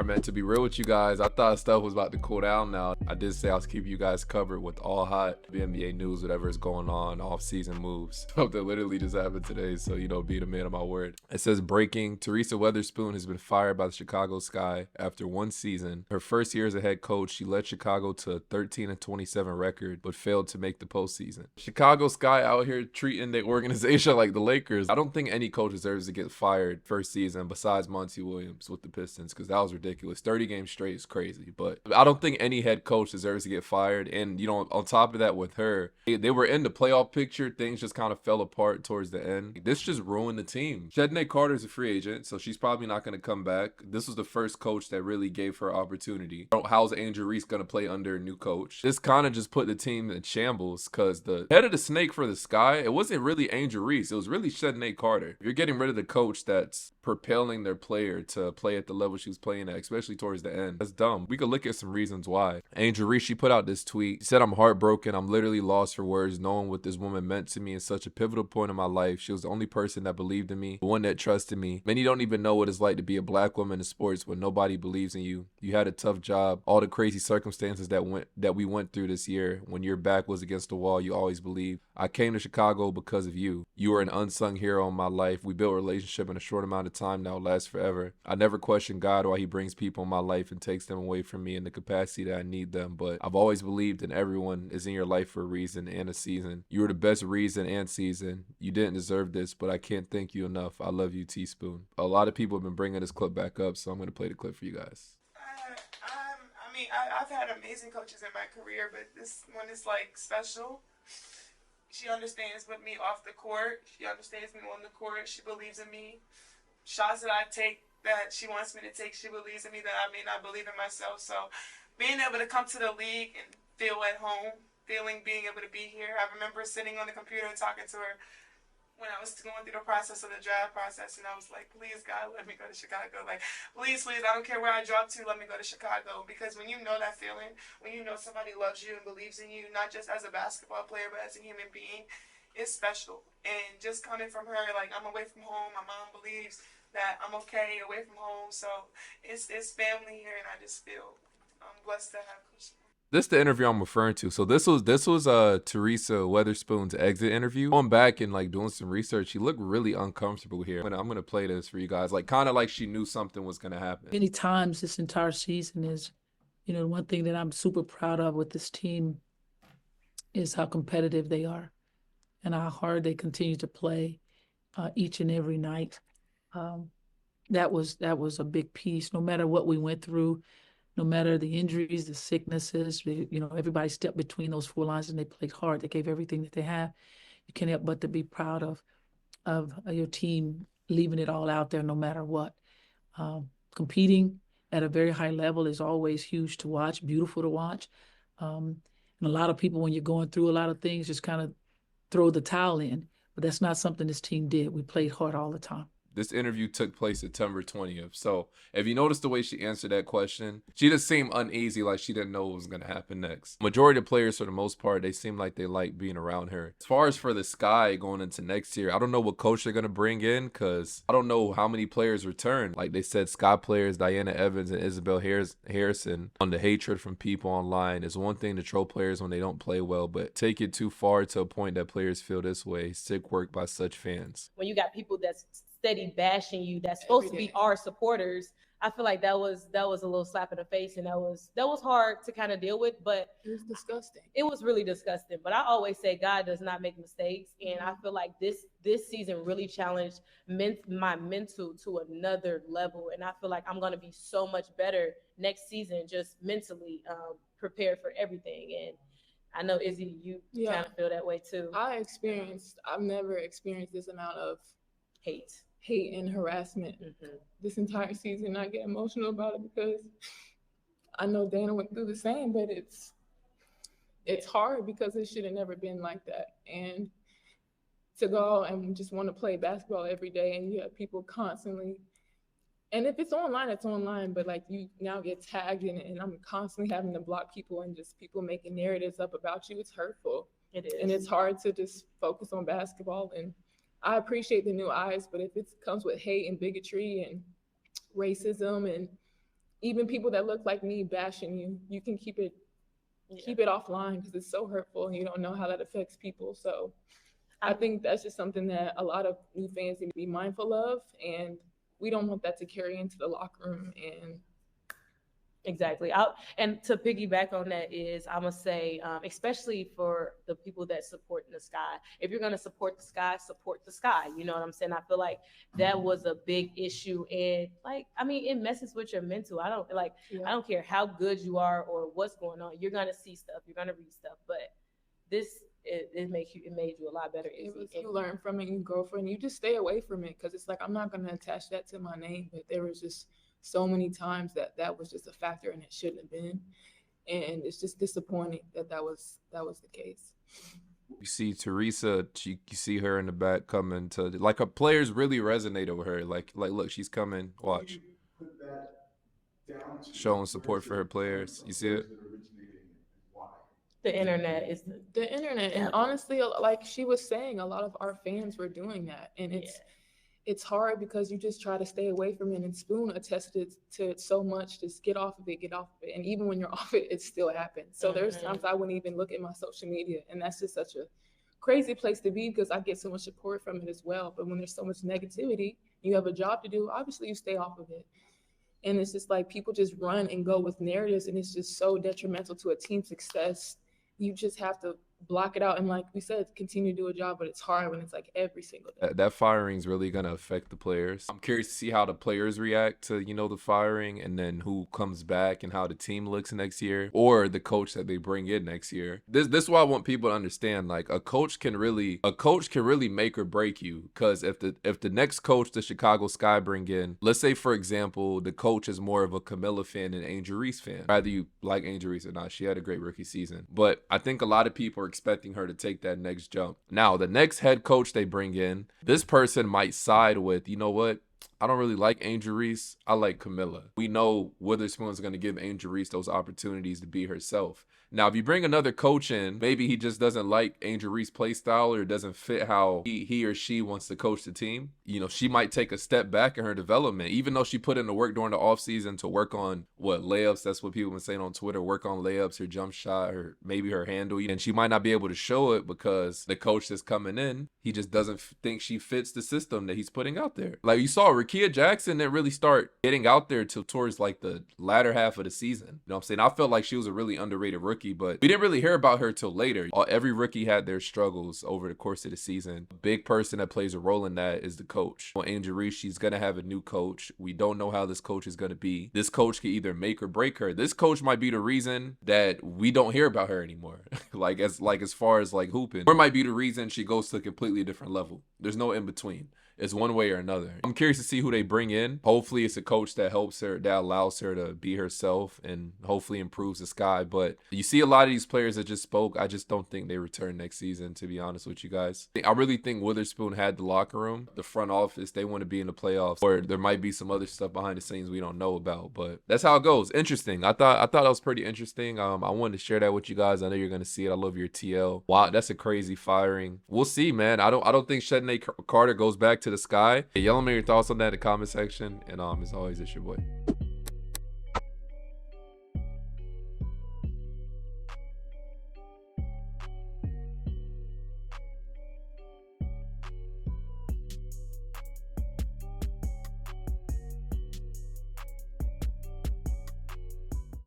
I meant to be real with you guys. I thought stuff was about to cool down now. I did say I was keeping you guys covered with all hot NBA news, whatever is going on, off-season moves. Something literally just happened today, so being a man of my word. It says breaking: Teresa Weatherspoon has been fired by the Chicago Sky after one season. Her first year as a head coach, she led Chicago to a 13-27 record, but failed to make the postseason. Chicago Sky out here treating the organization like the Lakers. I don't think any coach deserves to get fired first season besides Monty Williams with the Pistons, because that was ridiculous. 30 games straight is crazy, but I don't think any head coach deserves to get fired. And on top of that, with her, they were in the playoff picture. Things just kind of fell apart towards the end. This just ruined the team. Shedney Carter's a free agent, so she's probably not going to come back. This was the first coach that really gave her opportunity. How's Angel Reese going to play under a new coach? This kind of just put the team in shambles, because the head of the snake for the Sky, it wasn't really Angel Reese. It was really Shedney Carter. If you're getting rid of the coach that's propelling their player to play at the level she was playing at, especially towards the end, that's dumb. We could look at some reasons why. Angel Reese, she put out this tweet. She said, "I'm heartbroken. I'm literally lost for words knowing what this woman meant to me in such a pivotal point in my life. She was the only person that believed in me, the one that trusted me. Many don't even know what it's like to be a black woman in sports when nobody believes in you. You had a tough job. All the crazy circumstances that we went through this year. When your back was against the wall, you always believed. I came to Chicago because of you. You were an unsung hero in my life. We built a relationship in a short amount of time now lasts forever. I never question God why he brings people in my life and takes them away from me in the capacity that I need them, but I've always believed in everyone is in your life for a reason and a season. You were the best reason and season. You didn't deserve this, but I can't thank you enough. I love you, Teaspoon." A lot of people have been bringing this clip back up, so I'm going to play the clip for you guys. I've had amazing coaches in my career, but this one is like special. She understands with me off the court. She understands me on the court. She believes in me. Shots that I take that she wants me to take, she believes in me that I may not believe in myself. So being able to come to the league and feel at home, being able to be here. I remember sitting on the computer and talking to her when I was going through the process of the draft process, and I was like, "Please, God, let me go to Chicago. Like, please, I don't care where I drop to, let me go to Chicago." Because when you know that feeling, when you know somebody loves you and believes in you, not just as a basketball player, but as a human being, it's special. And just coming from her, like, I'm away from home. My mom believes that I'm okay away from home. So it's family here, and I just feel I'm blessed to have Coach. This is the interview I'm referring to. So this was Teresa Weatherspoon's exit interview. Going back and like doing some research, she looked really uncomfortable here. I'm gonna play this for you guys. Like kind of like she knew something was gonna happen. Many times this entire season is, one thing that I'm super proud of with this team is how competitive they are and how hard they continue to play each and every night. That was a big piece. No matter what we went through, no matter the injuries, the sicknesses, everybody stepped between those four lines and they played hard. They gave everything that they have. You can't help but to be proud of your team leaving it all out there no matter what. Competing at a very high level is always huge to watch, beautiful to watch. And a lot of people, when you're going through a lot of things, just kind of throw the towel in. But that's not something this team did. We played hard all the time. This interview took place September 20th. So if you notice the way she answered that question, she just seemed uneasy, like she didn't know what was going to happen next. Majority of players, for the most part, they seem like they like being around her. As far as for the Sky going into next year, I don't know what coach they're going to bring in because I don't know how many players return. Like they said, Sky players, Diana Evans and Isabel Harrison, on the hatred from people online. It's one thing to troll players when they don't play well, but take it too far to a point that players feel this way. Sick work by such fans. When you got people that's steady bashing you, that's supposed to be our supporters, I feel like that was a little slap in the face, and that was hard to kind of deal with, but It was disgusting. it was really disgusting. But I always say God does not make mistakes, and I feel like this season really challenged my mental to another level, and I feel like I'm going to be so much better next season, just mentally prepared for everything. And I know, Izzy, you kind of feel that way too. I've never experienced this amount of hate and harassment this entire season. I get emotional about it because I know Dana went through the same, but it's hard because it should have never been like that. And to go and just want to play basketball every day, and you have people constantly, and if it's online, it's online, but like you now get tagged in it, and I'm constantly having to block people and just people making narratives up about you. It's hurtful. It is. And it's hard to just focus on basketball. And I appreciate the new eyes, but if it comes with hate and bigotry and racism and even people that look like me bashing you, you can keep it offline because it's so hurtful and you don't know how that affects people. So I think that's just something that a lot of new fans need to be mindful of, and we don't want that to carry into the locker room. And exactly. And to piggyback on that is, I'm gonna say, especially for the people that support the Sky, if you're gonna support the Sky, support the Sky. You know what I'm saying? I feel like that was a big issue, and like, I mean, it messes with your mental. I don't care how good you are or what's going on. You're gonna see stuff, you're gonna read stuff, but it made you a lot better. You learn from it, you grow from it, you just stay away from it, because it's like, I'm not gonna attach that to my name, but there was just so many times that was just a factor and it shouldn't have been, and it's just disappointing that was the case. You see Teresa, you see her in the back coming to, like, her players really resonate with her. Like look, she's coming. Watch. Showing support for her players. You see it? The internet is the internet, and honestly, like she was saying, a lot of our fans were doing that, and it's hard because you just try to stay away from it. And Spoon attested to it so much. Just get off of it. And even when you're off it, it still happens. So there's times I wouldn't even look at my social media. And that's just such a crazy place to be, because I get so much support from it as well. But when there's so much negativity, you have a job to do, obviously you stay off of it. And it's just like people just run and go with narratives, and it's just so detrimental to a team's success. You just have to block it out, and like we said, continue to do a job, but it's hard when it's like every single day. That firing is really going to affect the players. I'm curious to see how the players react to, the firing, and then who comes back and how the team looks next year, or the coach that they bring in next year. This is why I want people to understand, like, a coach can really make or break you, because if the next coach the Chicago Sky bring in, let's say for example the coach is more of a Camilla fan than Angel Reese fan, either you like Angel Reese or not, she had a great rookie season, but I think a lot of people are expecting her to take that next jump. Now, the next head coach they bring in, this person might side with, you know what? I don't really like Angel Reese. I like Camilla. We know Weatherspoon's going to give Angel Reese those opportunities to be herself. Now, if you bring another coach in, maybe he just doesn't like Angel Reese's play style, or doesn't fit how he or she wants to coach the team. She might take a step back in her development, even though she put in the work during the offseason to work on layups. That's what people have been saying on Twitter, work on layups, her jump shot, or maybe her handle. And she might not be able to show it because the coach that's coming in, he just doesn't think she fits the system that he's putting out there. Like you saw, Rickea Jackson didn't really start getting out there till towards like the latter half of the season. You know what I'm saying? I felt like she was a really underrated rookie, but we didn't really hear about her till later. Every rookie had their struggles over the course of the season. A big person that plays a role in that is the coach. Well, Angel Reese, she's going to have a new coach. We don't know how this coach is going to be. This coach can either make or break her. This coach might be the reason that we don't hear about her anymore. as far as like hooping, or might be the reason she goes to a completely different level. There's no in between. It's one way or another. I'm curious to see who they bring in. Hopefully it's a coach that helps her, that allows her to be herself, and hopefully improves the Sky. But you see a lot of these players that just spoke, I just don't think they return next season, to be honest with you guys. I really think Weatherspoon had the locker room, the front office, they want to be in the playoffs, or there might be some other stuff behind the scenes we don't know about, but that's how it goes. Interesting. I thought that was pretty interesting. I wanted to share that with you guys. I know you're going to see it. I love your TL. Wow, that's a crazy firing. We'll see, man. I don't think Shedney Carter goes back to the Sky. Hey, y'all let me know your thoughts on that in the comment section, and as always, it's your boy.